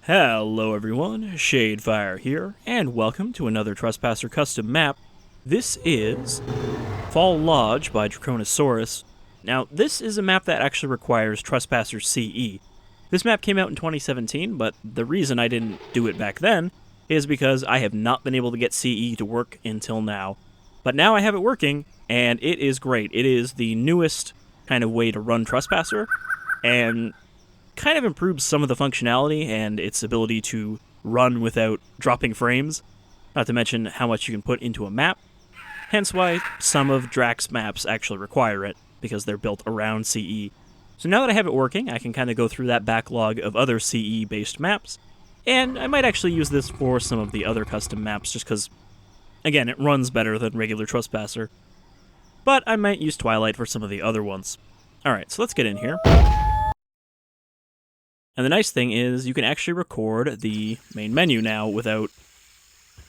Hello everyone, Shadefire here, and welcome to another Trespasser Custom map. This is Fall Lodge by Draconisaurus. Now, this is a map that actually requires Trespasser CE. This map came out in 2017, but the reason I didn't do it back then is because I have not been able to get CE to work until now. But now I have it working, and it is great. It is the newest kind of way to run Trespasser, and kind of improves some of the functionality and its ability to run without dropping frames, not to mention how much you can put into a map, hence why some of Drac's maps actually require it, because they're built around CE. So now that I have it working, I can kind of go through that backlog of other CE-based maps, and I might actually use this for some of the other custom maps, just because, again, it runs better than regular Trespasser. But I might use Twilight for some of the other ones. Alright, so let's get in here. And the nice thing is you can actually record the main menu now without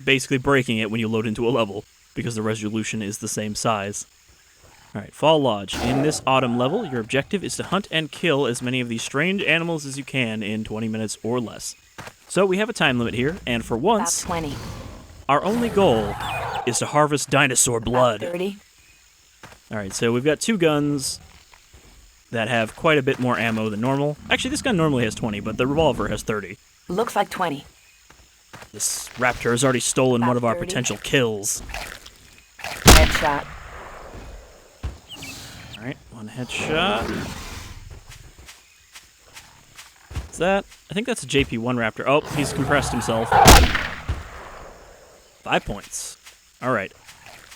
basically breaking it when you load into a level, because the resolution is the same size. Alright, Fall Lodge. In this autumn level, your objective is to hunt and kill as many of these strange animals as you can in 20 minutes or less. So we have a time limit here, and for once, about 20. Our only goal is to harvest dinosaur blood. About 30. Alright, so we've got two guns that have quite a bit more ammo than normal. Actually, this gun normally has 20, but the revolver has 30. Looks like 20. This raptor has already stolen About one of our 30. potential kills. Headshot. Alright, one headshot. What's that? I think that's a JP1 raptor. Oh, he's compressed himself. 5 points. Alright.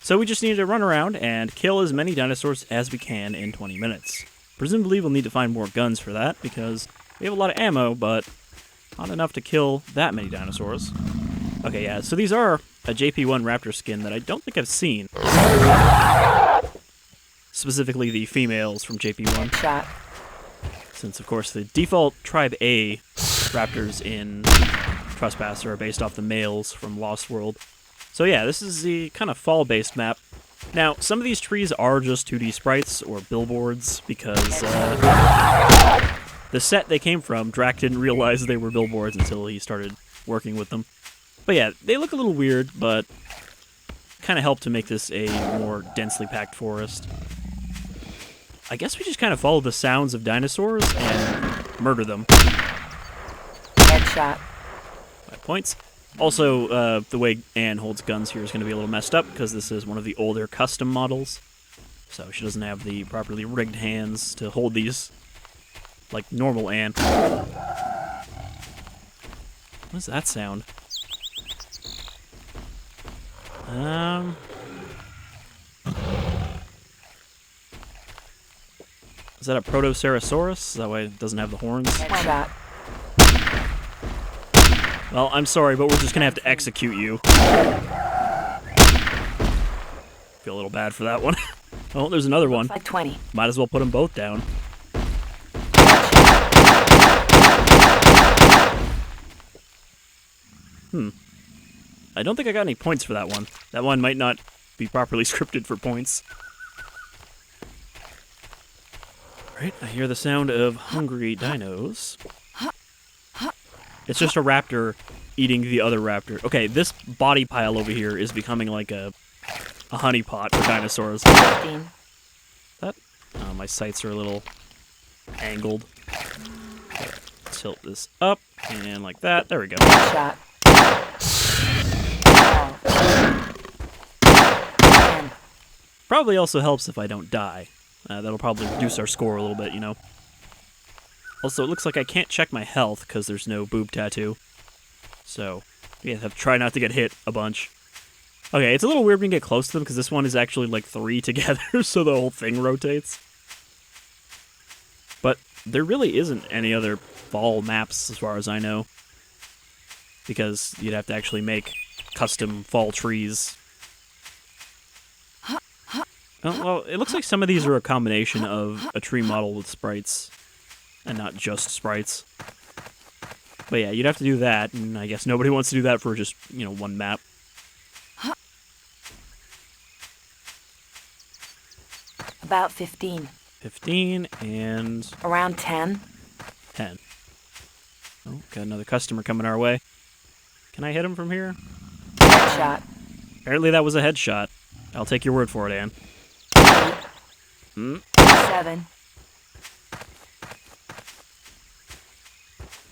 So we just need to run around and kill as many dinosaurs as we can in 20 minutes. Presumably we'll need to find more guns for that, because we have a lot of ammo, but not enough to kill that many dinosaurs. Okay, yeah, so these are a JP1 raptor skin that I don't think I've seen. Specifically the females from JP1. Shot. Since, of course, the default Tribe A raptors in Trespasser are based off the males from Lost World. So yeah, this is the kind of fall-based map. Now, some of these trees are just 2D sprites or billboards because the set they came from, Drac didn't realize they were billboards until he started working with them. But yeah, they look a little weird, but kind of help to make this a more densely packed forest. I guess we just kind of follow the sounds of dinosaurs and murder them. Headshot. 5 points. Also, the way Anne holds guns here is going to be a little messed up, because this is one of the older custom models. So she doesn't have the properly rigged hands to hold these like normal Anne. What is that sound? Is that a Protoceratosaurus? That way it doesn't have the horns? Headshot. Well, I'm sorry, but we're just gonna have to execute you. Feel a little bad for that one. Oh, there's another one. Looks like 20. Might as well put them both down. I don't think I got any points for that one. That one might not be properly scripted for points. Alright, I hear the sound of hungry dinos. It's just a raptor eating the other raptor. Okay, this body pile over here is becoming like a honeypot for dinosaurs. 15. My sights are a little angled. Okay, tilt this up, and like that. There we go. Headshot. 10. Probably also helps if I don't die. That'll probably reduce our score a little bit, you know. Also, it looks like I can't check my health because there's no boob tattoo. So, yeah, have to try not to get hit a bunch. Okay, it's a little weird when you get close to them because this one is actually like 3 together, so the whole thing rotates. But there really isn't any other fall maps as far as I know, because you'd have to actually make custom fall trees. Oh, well, it looks like some of these are a combination of a tree model with sprites, and not just sprites. But yeah, you'd have to do that, and I guess nobody wants to do that for just, you know, one map. About 15. 15 and Around 10. 10. Oh, got another customer coming our way. Can I hit him from here? Headshot. Apparently that was a headshot. I'll take your word for it, Ann. 7.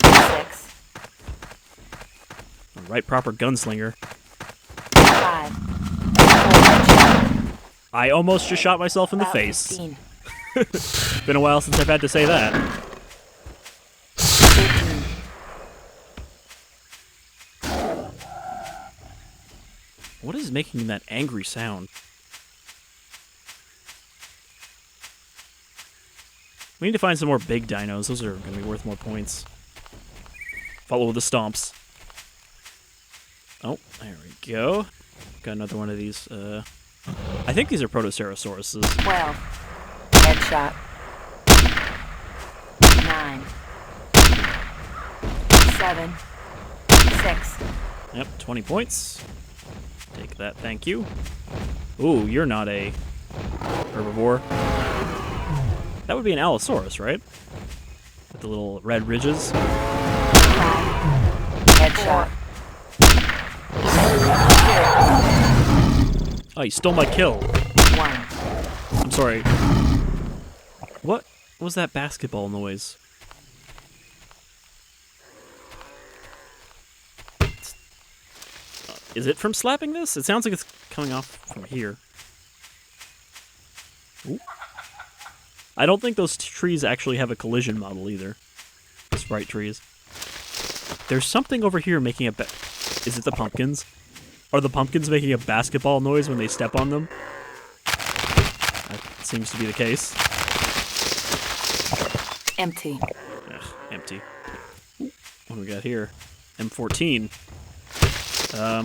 6. A right proper gunslinger. 5. 4 headshot. I almost just shot myself in the About face. 15. Been a while since I've had to say that. 13. What is making that angry sound? We need to find some more big dinos. Those are going to be worth more points. Follow the stomps. Oh, there we go. Got another one of these. I think these are Protocerasauruses. 12. Headshot. 9. 7. 6. Yep, 20 points. Take that, thank you. Ooh, you're not a herbivore. That would be an Allosaurus, right? With the little red ridges. 5. Headshot. Oh, you stole my kill. 1. I'm sorry. What was that basketball noise? Is it from slapping this? It sounds like it's coming off from here. Ooh. I don't think those trees actually have a collision model either. The sprite trees. There's something over here making a is it the pumpkins? Are the pumpkins making a basketball noise when they step on them? That seems to be the case. Empty. Ugh, empty. Ooh, what do we got here? M14. How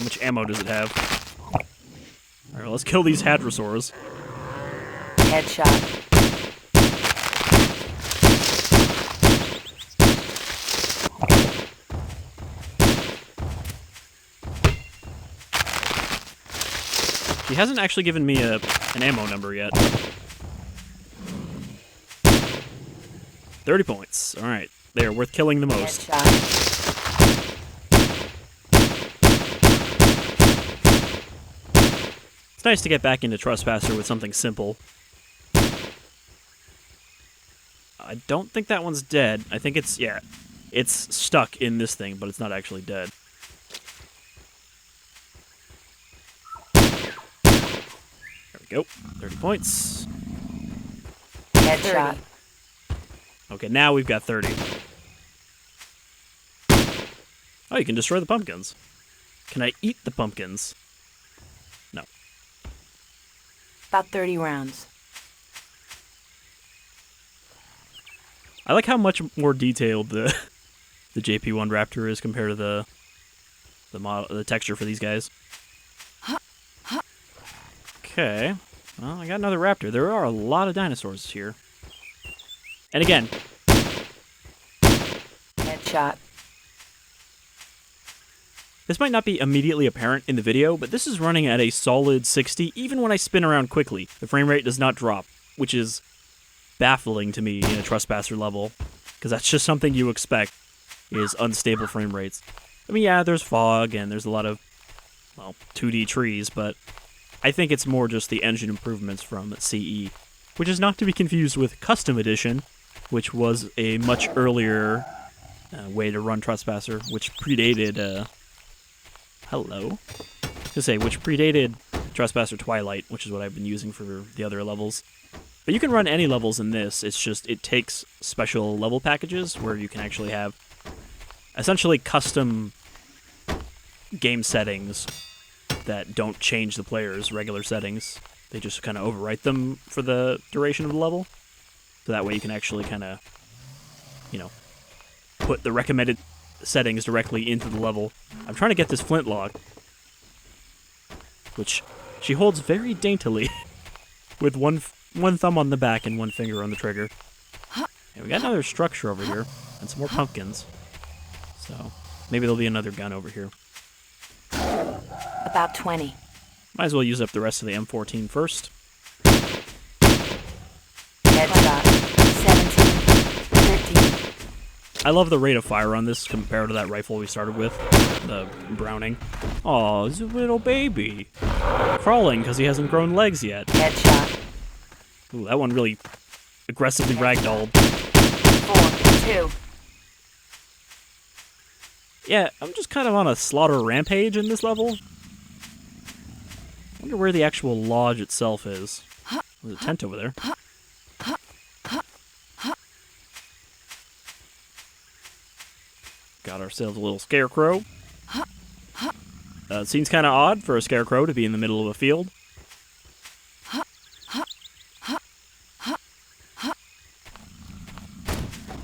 much ammo does it have? Alright, let's kill these hadrosaurs. Headshot. She hasn't actually given me an ammo number yet. 30 points. Alright. They are worth killing the most. Headshot. It's nice to get back into Trespasser with something simple. I don't think that one's dead. I think it's, yeah, it's stuck in this thing, but it's not actually dead. There we go. 30 points. Headshot. Okay, now we've got 30. Oh, you can destroy the pumpkins. Can I eat the pumpkins? No. About 30 rounds. I like how much more detailed the JP1 Raptor is compared to the texture for these guys. Okay. Well, I got another raptor. There are a lot of dinosaurs here. And again, Headshot. this might not be immediately apparent in the video, but this is running at a solid 60 even when I spin around quickly. The frame rate does not drop, which is baffling to me in a Trespasser level, because that's just something you expect, is unstable frame rates. I mean, yeah, there's fog and there's a lot of, well, 2D trees, but I think it's more just the engine improvements from CE, which is not to be confused with Custom Edition, which was a much earlier way to run Trespasser, which predated, which predated Trespasser Twilight, which is what I've been using for the other levels. But you can run any levels in this, it's just, it takes special level packages where you can actually have essentially custom game settings that don't change the player's regular settings. They just kind of overwrite them for the duration of the level. So that way you can actually kind of, you know, put the recommended settings directly into the level. I'm trying to get this flintlock, which she holds very daintily with one thumb on the back and one finger on the trigger. And we got another structure over here and some more pumpkins. So maybe there'll be another gun over here. About 20. Might as well use up the rest of the M14 first. Headshot. 17. 13. I love the rate of fire on this compared to that rifle we started with, the Browning. Aw, he's a little baby. Crawling because he hasn't grown legs yet. Headshot. Ooh, that one really aggressively ragdolled. 4, 2. Yeah, I'm just kind of on a slaughter rampage in this level. I wonder where the actual lodge itself is. There's a tent over there. Got ourselves a little scarecrow. It seems kind of odd for a scarecrow to be in the middle of a field.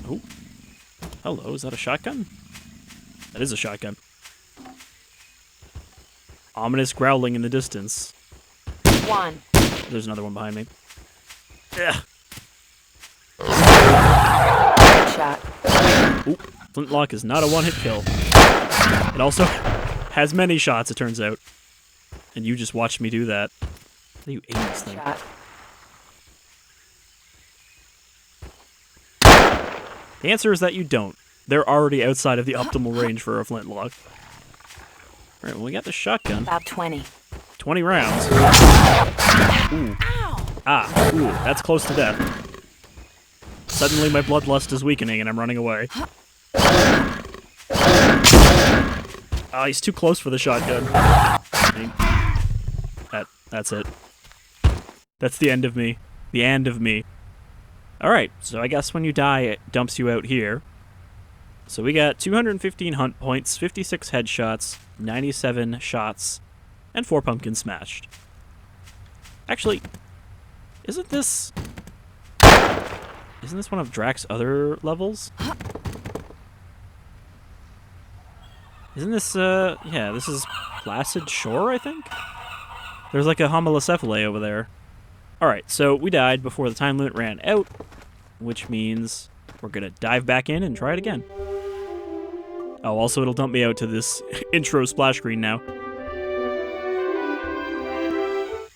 Oh. Hello, is that a shotgun? That is a shotgun. Ominous growling in the distance. 1. There's another one behind me. Ugh. Headshot. Ooh, flintlock is not a one-hit kill. It also has many shots, it turns out. And you just watched me do that. How do you aim this thing? Shot. The answer is that you don't. They're already outside of the optimal range for a flintlock. Alright, well, we got the shotgun. About 20. 20 rounds. Ooh. Ah, ooh, that's close to death. Suddenly my bloodlust is weakening and I'm running away. Ah, he's too close for the shotgun. That's it. That's the end of me. The end of me. Alright, so I guess when you die, it dumps you out here. So we got 215 hunt points, 56 headshots, 97 shots, and 4 pumpkins smashed. Actually, isn't this one of Drac's other levels? Isn't this, yeah, this is Placid Shore, I think? There's like a homolocephale over there. Alright, so we died before the time limit ran out, which means we're gonna dive back in and try it again. Oh, also it'll dump me out to this intro splash screen now.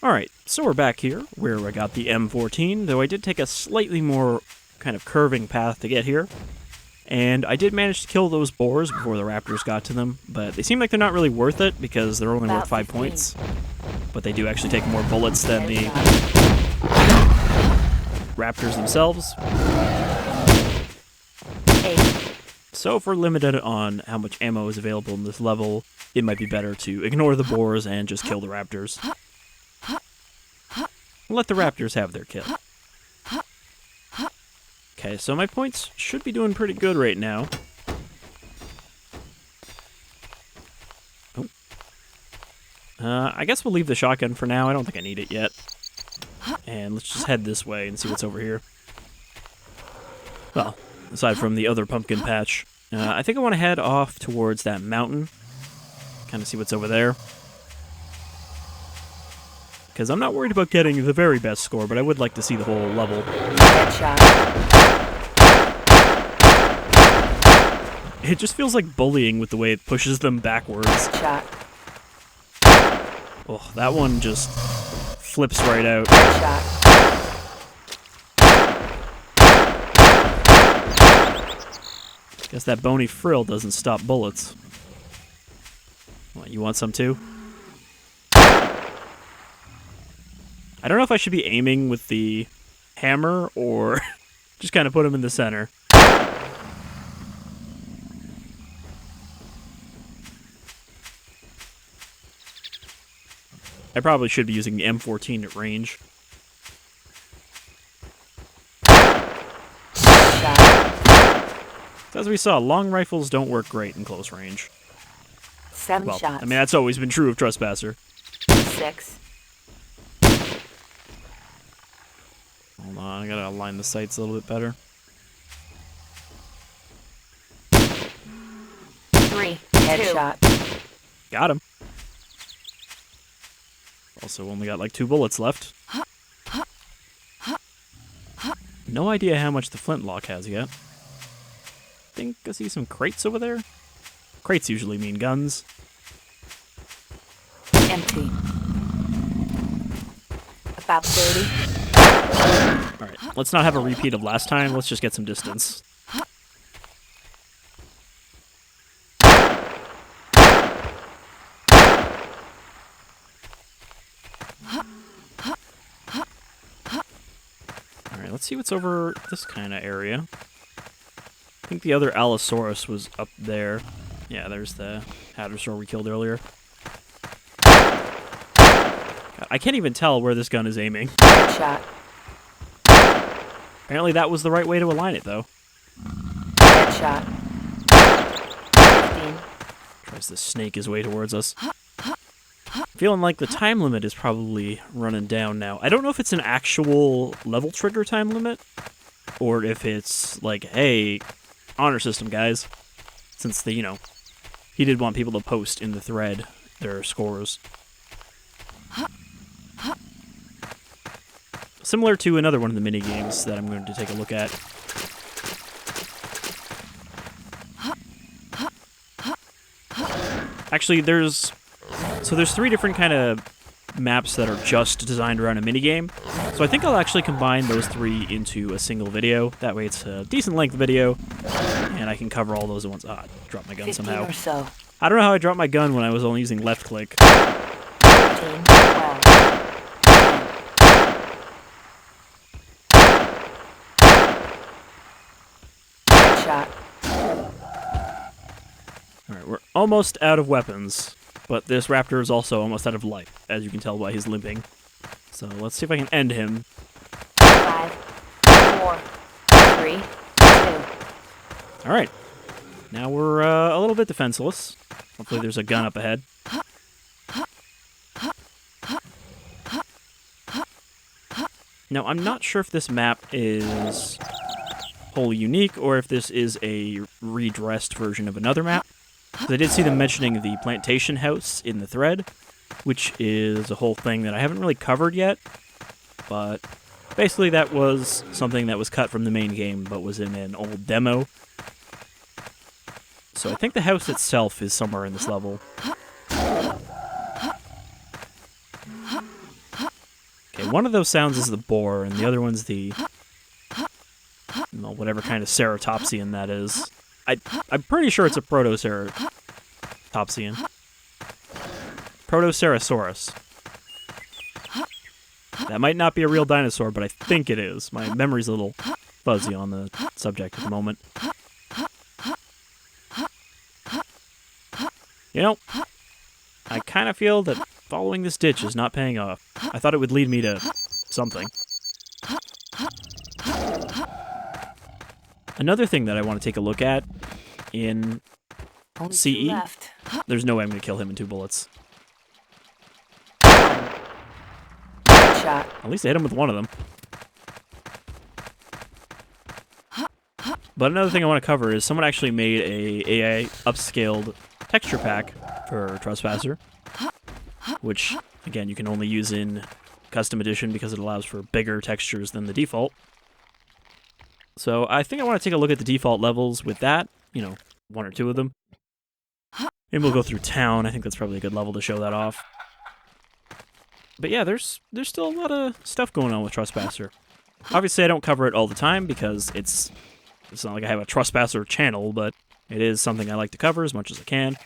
Alright, so we're back here, where I got the M14, though I did take a slightly more kind of curving path to get here. And I did manage to kill those boars before the raptors got to them, but they seem like they're not really worth it because they're only worth 5 points. But they do actually take more bullets than the raptors themselves. 8. So if we're limited on how much ammo is available in this level, it might be better to ignore the boars and just kill the raptors. Let the raptors have their kill. Okay, so my points should be doing pretty good right now. Oh. I guess we'll leave the shotgun for now. I don't think I need it yet. And let's just head this way and see what's over here. Well, aside from the other pumpkin patch. I think I want to head off towards that mountain. Kind of see what's over there. Because I'm not worried about getting the very best score, but I would like to see the whole level. Headshot. It just feels like bullying with the way it pushes them backwards. Shot. Oh, that one just flips right out. Shot. Guess that bony frill doesn't stop bullets. What, you want some too? I don't know if I should be aiming with the hammer or just kind of put him in the center. I probably should be using the M14 at range. As we saw, long rifles don't work great in close range. 7 Well, shots. I mean, that's always been true of Trespasser. 6. Hold on, I gotta align the sights a little bit better. 3. Headshot. Got him. Also only got like 2 bullets left. No idea how much the flintlock has yet. Think I see some crates over there? Crates usually mean guns. Empty. About 30. Alright, let's not have a repeat of last time. Let's just get some distance. see what's over this kind of area. I think the other Allosaurus was up there. Yeah, there's the Hadrosaur we killed earlier. God, I can't even tell where this gun is aiming. Headshot. Apparently that was the right way to align it, though. Headshot. 15. Tries to snake his way towards us. Feeling like the time limit is probably running down now. I don't know if it's an actual level trigger time limit, or if it's like, hey, honor system, guys. Since the, he did want people to post in the thread their scores. Similar to another one of the mini games that I'm going to take a look at. Actually, there's 3 different kind of maps that are just designed around a minigame. So I think I'll actually combine those 3 into a single video. That way it's a decent length video, and I can cover all those at once. Ah, I dropped my gun somehow. Or so. I don't know how I dropped my gun when I was only using left click. 13. 12. Headshot. Alright, we're almost out of weapons, but this raptor is also almost out of life, as you can tell by his limping. So let's see if I can end him. 5, 4, 3, 2. Alright, now we're a little bit defenseless. Hopefully there's a gun up ahead. Now, I'm not sure if this map is wholly unique, or if this is a redressed version of another map. I did see them mentioning the plantation house in the thread, which is a whole thing that I haven't really covered yet, but basically that was something that was cut from the main game, but was in an old demo. So I think the house itself is somewhere in this level. Okay, one of those sounds is the boar, and the other one's the, well, whatever kind of ceratopsian that is. I'm pretty sure it's a proto-ceratopsian. Protoceratosaurus. That might not be a real dinosaur, but I think it is. My memory's a little fuzzy on the subject at the moment. I kind of feel that following this ditch is not paying off. I thought it would lead me to something. Another thing that I want to take a look at in Only CE, 2 left. there's no way I'm going to kill him in 2 bullets. Headshot. At least I hit him with one of them. But another thing I want to cover is someone actually made a AI upscaled texture pack for Trespasser, which, again, you can only use in Custom Edition because it allows for bigger textures than the default. So I think I want to take a look at the default levels with that, 1 or 2 of them. Maybe we'll go through town. I think that's probably a good level to show that off. But yeah, there's still a lot of stuff going on with Trespasser. Obviously, I don't cover it all the time because it's not like I have a Trespasser channel, but it is something I like to cover as much as I can.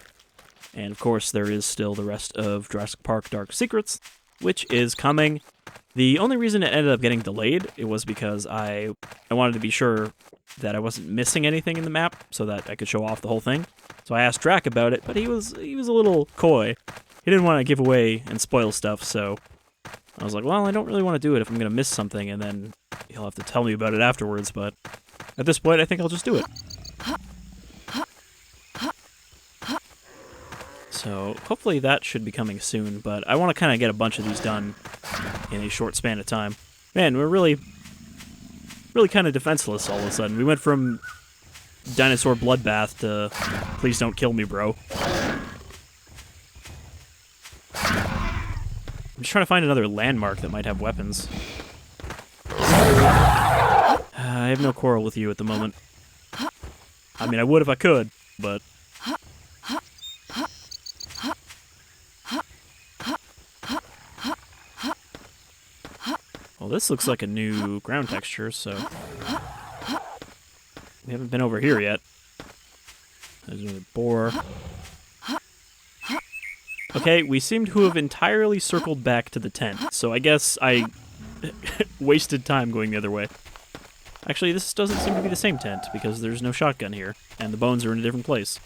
And of course, there is still the rest of Jurassic Park Dark Secrets, which is coming. The only reason it ended up getting delayed, it was because I wanted to be sure that I wasn't missing anything in the map so that I could show off the whole thing. So I asked Drac about it, but he was a little coy. He didn't want to give away and spoil stuff, so I was like, well, I don't really want to do it if I'm going to miss something, and then he'll have to tell me about it afterwards, but at this point, I think I'll just do it. So hopefully that should be coming soon, but I want to kind of get a bunch of these done in a short span of time. Man, we're really kind of defenseless all of a sudden. We went from dinosaur bloodbath to please don't kill me, bro. I'm just trying to find another landmark that might have weapons. I have no quarrel with you at the moment. I mean, I would if I could, but... Well, this looks like a new ground texture, so... We haven't been over here yet. There's another boar. Okay, we seem to have entirely circled back to the tent, so I guess I wasted time going the other way. Actually, this doesn't seem to be the same tent, because there's no shotgun here, and the bones are in a different place.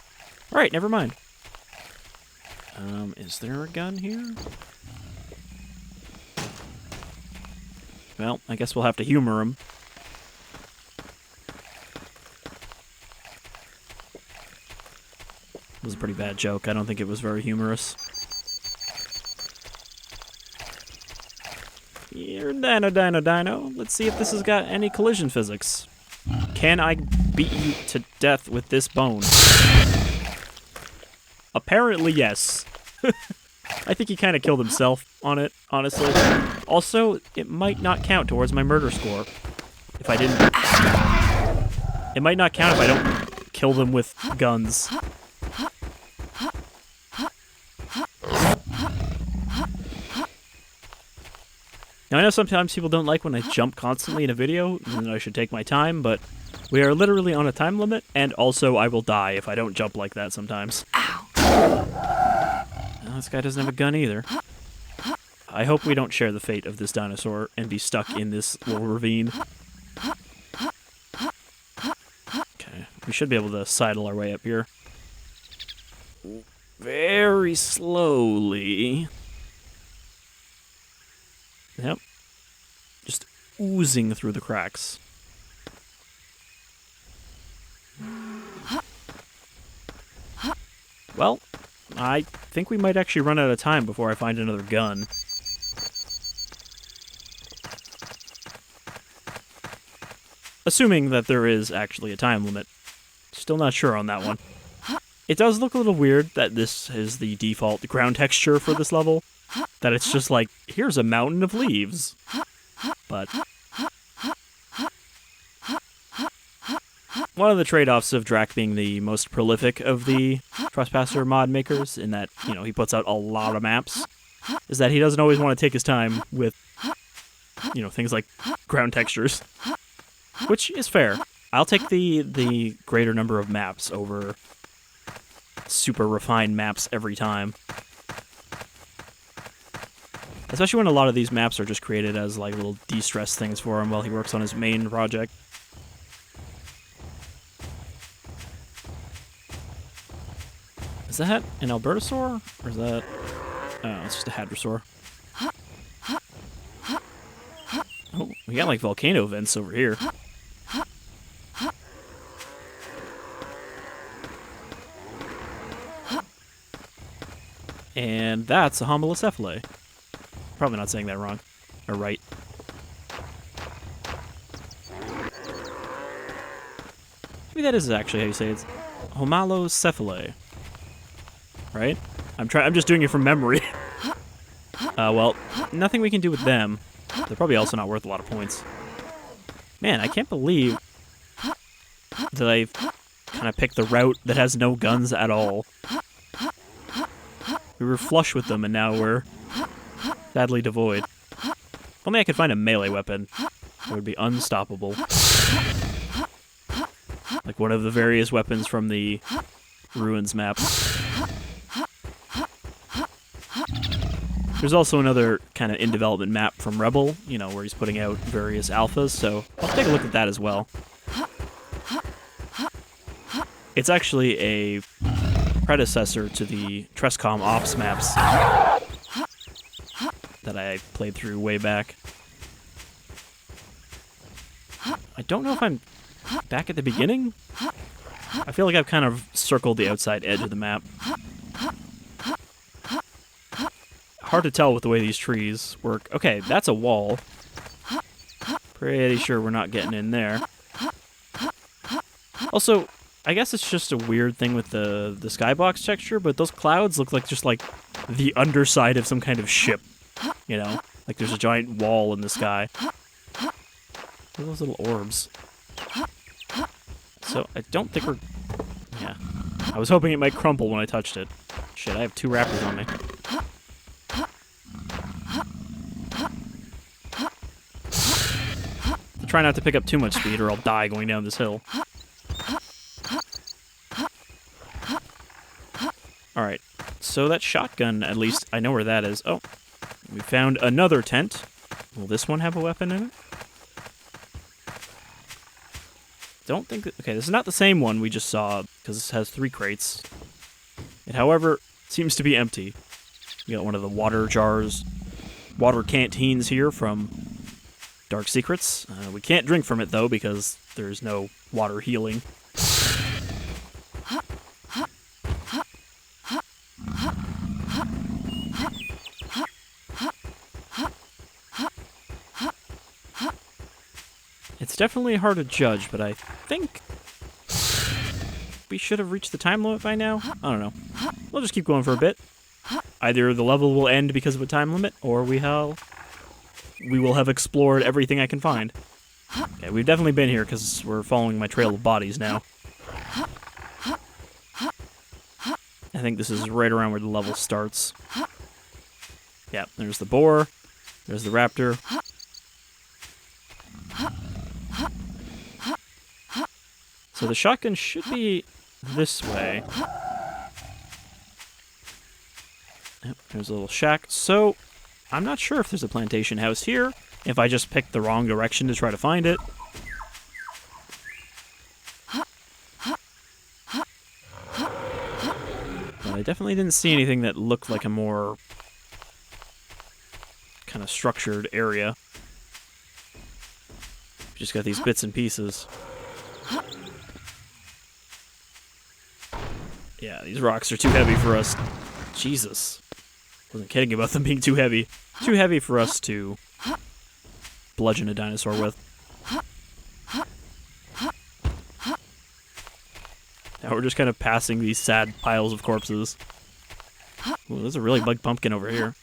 Alright, never mind. Is there a gun here? Well, I guess we'll have to humor him. It was a pretty bad joke. I don't think it was very humorous. Here, dino. Let's see if this has got any collision physics. Can I beat you to death with this bone? Apparently, yes. I think he kind of killed himself on it, honestly. Also, it might not count towards my murder score. If I didn't... It might not count if I don't kill them with guns. Now, I know sometimes people don't like when I jump constantly in a video, and I should take my time, but we are literally on a time limit, and also I will die if I don't jump like that sometimes. Ow. Well, this guy doesn't have a gun either. I hope we don't share the fate of this dinosaur and be stuck in this little ravine. Okay, we should be able to sidle our way up here. Very slowly. Yep. Just oozing through the cracks. Well, I think we might actually run out of time before I find another gun. Assuming that there is actually a time limit. Still not sure on that one. It does look a little weird that this is the default ground texture for this level. That it's just like, here's a mountain of leaves. But one of the trade-offs of Drac being the most prolific of the Trespasser mod makers, in that, you know, he puts out a lot of maps, is that he doesn't always want to take his time with, you know, things like ground textures. Which is fair. I'll take the greater number of maps over super refined maps every time. Especially when a lot of these maps are just created as like little de-stress things for him while he works on his main project. Is that an Albertosaur? Or is that... Oh, it's just a Hadrosaur. Oh, we got like volcano vents over here. And that's a Homalocephale. Probably not saying that wrong. Or right. Maybe that is actually how you say it. It's Homalocephale. Right? I'm just doing it from memory. Well, nothing we can do with them. They're probably also not worth a lot of points. Man, I can't believe that I kind of picked the route that has no guns at all. We were flush with them, and now we're sadly devoid. If only I could find a melee weapon, it would be unstoppable. Like one of the various weapons from the Ruins map. There's also another kind of in-development map from Rebel, you know, where he's putting out various alphas, so I'll take a look at that as well. It's actually a predecessor to the Trescom Ops maps that I played through way back. I don't know if I'm back at the beginning. I feel like I've kind of circled the outside edge of the map. Hard to tell with the way these trees work. Okay, that's a wall. Pretty sure we're not getting in there. Also, I guess it's just a weird thing with the skybox texture, but those clouds look like just like the underside of some kind of ship. You know? Like there's a giant wall in the sky. What are those little orbs? So, I don't think we're... Yeah. I was hoping it might crumple when I touched it. Shit, I have 2 raptors on me. Try not to pick up too much speed or I'll die going down this hill. Alright, so that shotgun, at least I know where that is. Oh, we found another tent. Will this one have a weapon in it? don't think that... Okay, this is not the same one we just saw, because this has 3 crates. It, however, seems to be empty. We got one of the water jars, water canteens here from Dark Secrets. We can't drink from it, though, because there's no water healing. It's definitely hard to judge, but I think we should have reached the time limit by now. I don't know. We'll just keep going for a bit. Either the level will end because of a time limit, or we will have explored everything I can find. Okay, we've definitely been here because we're following my trail of bodies now. I think this is right around where the level starts. Yeah, there's the boar. There's the raptor. So the shotgun should be this way. Yep, there's a little shack. So, I'm not sure if there's a plantation house here, if I just picked the wrong direction to try to find it. But I definitely didn't see anything that looked like a more kind of structured area. Just got these bits and pieces. Yeah, these rocks are too heavy for us. Jesus. Wasn't kidding about them being too heavy. Too heavy for us to bludgeon a dinosaur with. Now we're just kind of passing these sad piles of corpses. Ooh, there's a really big pumpkin over here.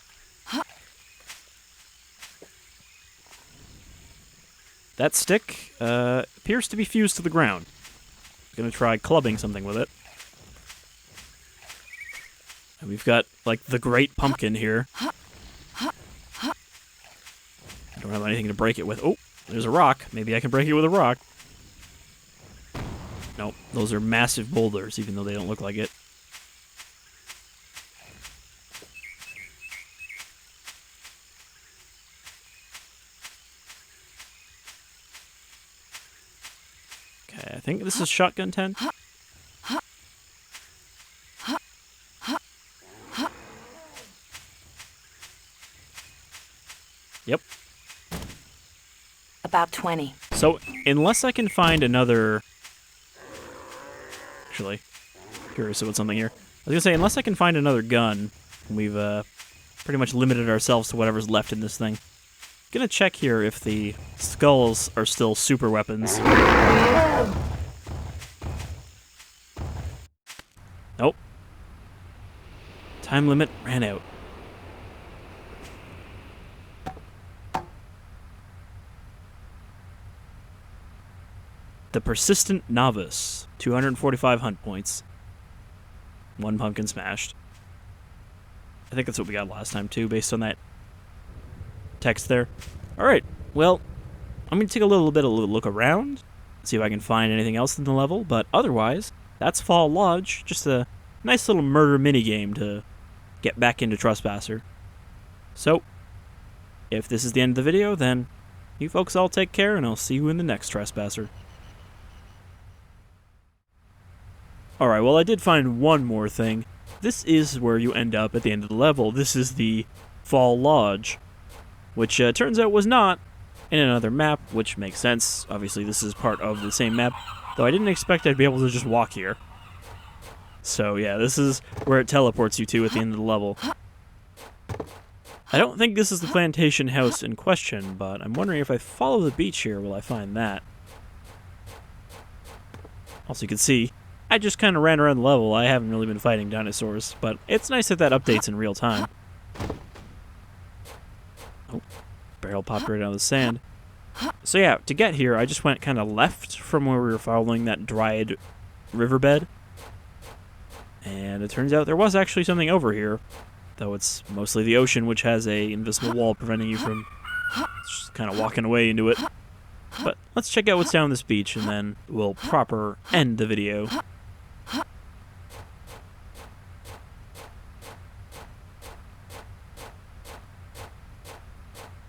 That stick appears to be fused to the ground. I'm gonna try clubbing something with it. And we've got, like, the great pumpkin here. I don't have anything to break it with. Oh, there's a rock. Maybe I can break it with a rock. Nope, those are massive boulders, even though they don't look like it. Okay, I think this is shotgun tent. Yep. About 20. So, unless I can find another... Actually, curious about something here. I was gonna say, unless I can find another gun, we've pretty much limited ourselves to whatever's left in this thing. Gonna check here if the skulls are still super weapons. Nope. Time limit ran out. The Persistent Novice. 245 hunt points. 1 pumpkin smashed. I think that's what we got last time, too, based on that text there. Alright, well, I'm going to take a little bit of a look around, see if I can find anything else in the level, but otherwise, that's Fall Lodge. Just a nice little murder minigame to get back into Trespasser. So, if this is the end of the video, then you folks all take care, and I'll see you in the next Trespasser. Alright, well I did find one more thing. This is where you end up at the end of the level. This is the Fall Lodge, which turns out was not in another map, which makes sense. Obviously this is part of the same map, though I didn't expect I'd be able to just walk here. So yeah, this is where it teleports you to at the end of the level. I don't think this is the plantation house in question, but I'm wondering if I follow the beach here, will I find that? Also, you can see, I just kind of ran around the level. I haven't really been fighting dinosaurs, but it's nice that that updates in real time. Oh, barrel popped right out of the sand. So yeah, to get here, I just went kind of left from where we were following that dried riverbed. And it turns out there was actually something over here, though it's mostly the ocean, which has a invisible wall preventing you from just kind of walking away into it. But let's check out what's down this beach, and then we'll proper end the video.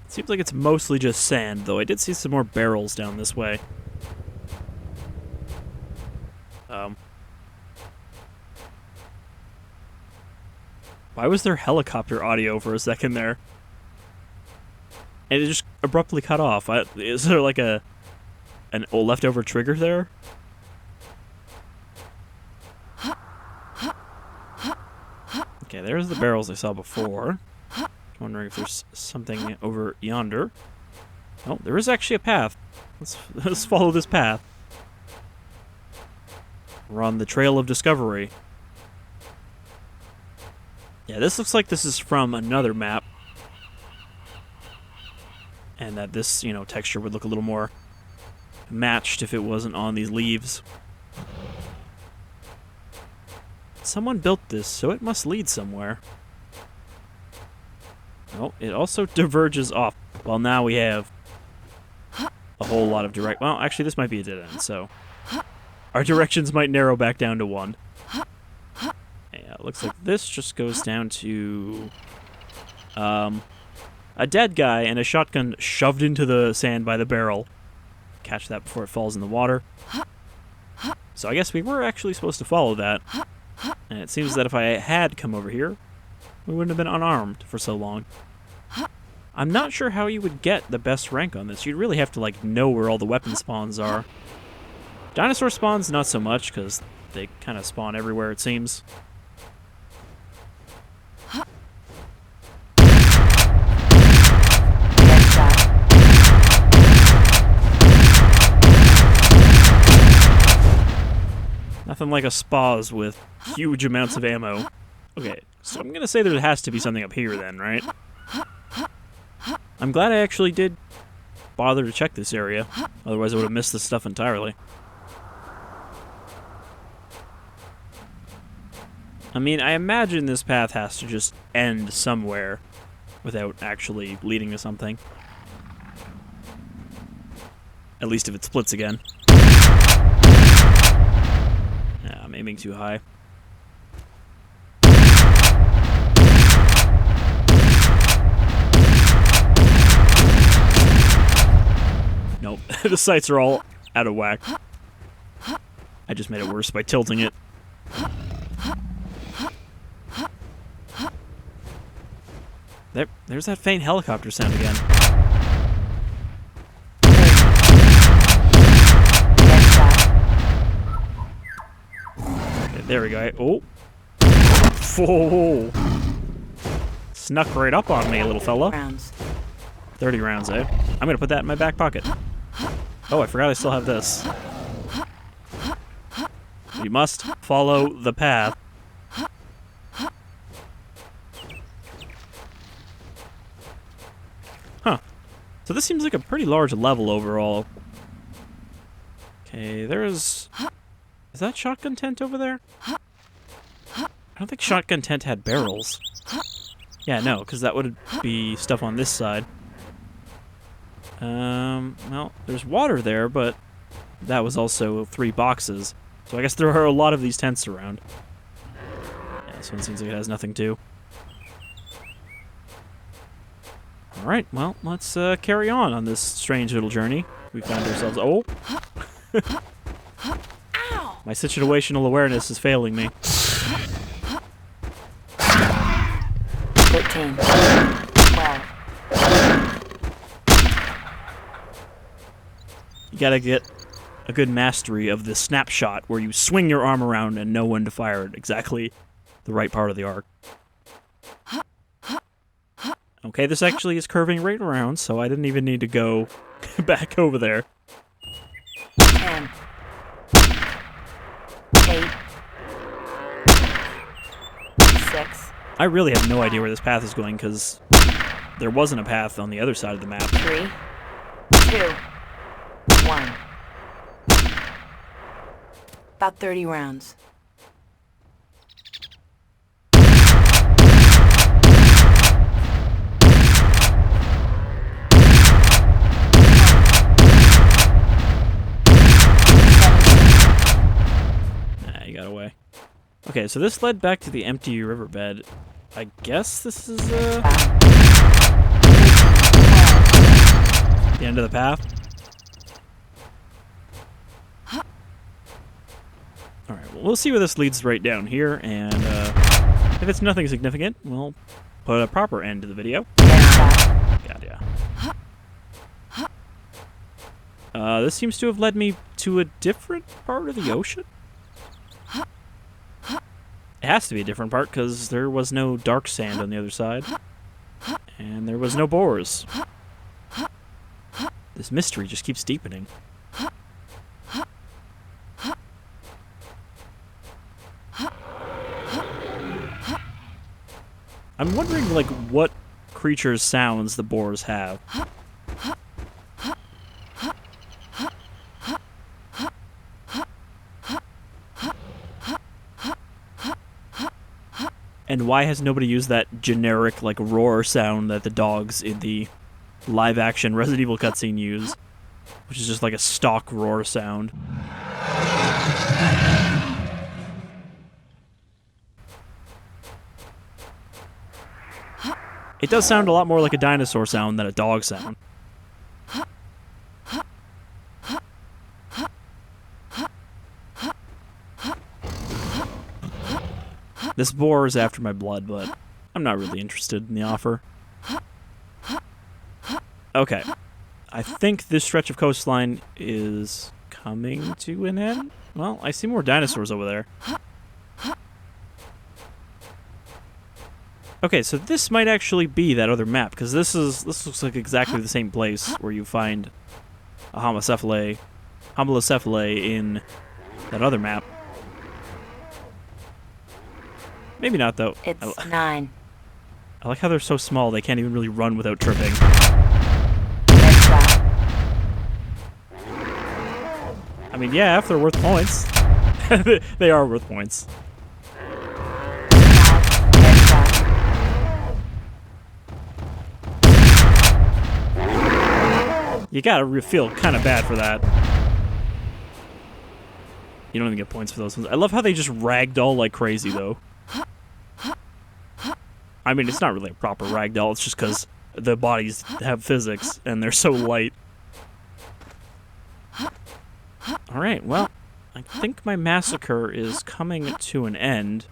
Seems like it's mostly just sand, though I did see some more barrels down this way. Why was there helicopter audio for a second there? And it just abruptly cut off. Is there like an leftover trigger there? Okay, there's the barrels I saw before. Wondering if there's something over yonder. Oh, there is actually a path. Let's follow this path. We're on the trail of discovery. Yeah, this looks like this is from another map. And that this, texture would look a little more matched if it wasn't on these leaves. Someone built this, so it must lead somewhere. Oh, it also diverges off. Well, now we have a whole lot of direct... Well, actually, this might be a dead end, so... Our directions might narrow back down to one. Yeah, it looks like this just goes down to... a dead guy and a shotgun shoved into the sand by the barrel. Catch that before it falls in the water. So I guess we were actually supposed to follow that. And it seems that if I had come over here, we wouldn't have been unarmed for so long. I'm not sure how you would get the best rank on this. You'd really have to, know where all the weapon spawns are. Dinosaur spawns, not so much, because they kind of spawn everywhere, it seems. Nothing like a spas with huge amounts of ammo. Okay, so I'm gonna say there has to be something up here then, right? I'm glad I actually did bother to check this area. Otherwise I would have missed this stuff entirely. I mean, I imagine this path has to just end somewhere without actually leading to something. At least if it splits again. Yeah, I'm aiming too high. Nope, the sights are all out of whack. I just made it worse by tilting it. There's that faint helicopter sound again. Okay, there we go. Oh. Whoa. Snuck right up on me, little fella. 30 rounds, eh? I'm gonna put that in my back pocket. Oh, I forgot I still have this. We must follow the path. Huh. So this seems like a pretty large level overall. Okay, there's... Is that shotgun tent over there? I don't think shotgun tent had barrels. Yeah, no, because that would be stuff on this side. Well, there's water there, but that was also 3 boxes. So I guess there are a lot of these tents around. Yeah, this one seems like it has nothing to. Alright, well, let's carry on this strange little journey. We found ourselves... Oh! My situational awareness is failing me. 13. 12. You gotta get a good mastery of the snapshot where you swing your arm around and know when to fire at exactly the right part of the arc. Okay, this actually is curving right around, so I didn't even need to go back over there. 10. 8. 6. I really have no idea where this path is going, because there wasn't a path on the other side of the map. 3. 2. 1. About 30 rounds. You got away. Okay, so this led back to the empty riverbed. I guess this is the end of the path. Alright, well, we'll see where this leads right down here, and If it's nothing significant, we'll put a proper end to the video. God, yeah. This seems to have led me to a different part of the ocean. It has to be a different part, because there was no dark sand on the other side. And there was no boars. This mystery just keeps deepening. I'm wondering, like, what creatures' sounds the boars have. And why has nobody used that generic, like, roar sound that the dogs in the live-action Resident Evil cutscene use? Which is just like a stock roar sound. It does sound a lot more like a dinosaur sound than a dog sound. This boar is after my blood, but I'm not really interested in the offer. Okay. I think this stretch of coastline is coming to an end. Well, I see more dinosaurs over there. Okay, so this might actually be that other map, because this looks like exactly the same place where you find a homolocephale in that other map. Maybe not, though. It's 9. I like how they're so small they can't even really run without tripping. I mean, yeah, if they're worth points. They are worth points. You gotta feel kind of bad for that. You don't even get points for those ones. I love how they just ragdoll like crazy, though. I mean, it's not really a proper ragdoll, it's just because the bodies have physics, and they're so light. Alright, well, I think my massacre is coming to an end,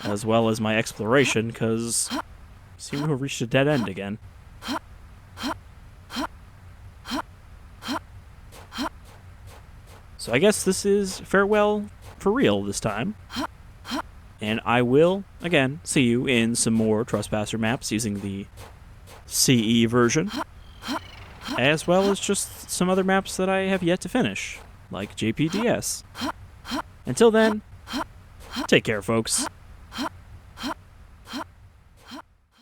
as well as my exploration, because I seem to have reached a dead end again. So I guess this is farewell for real this time. And I will, again, see you in some more Trespasser maps using the CE version, as well as just some other maps that I have yet to finish, like JPDS. Until then, take care, folks.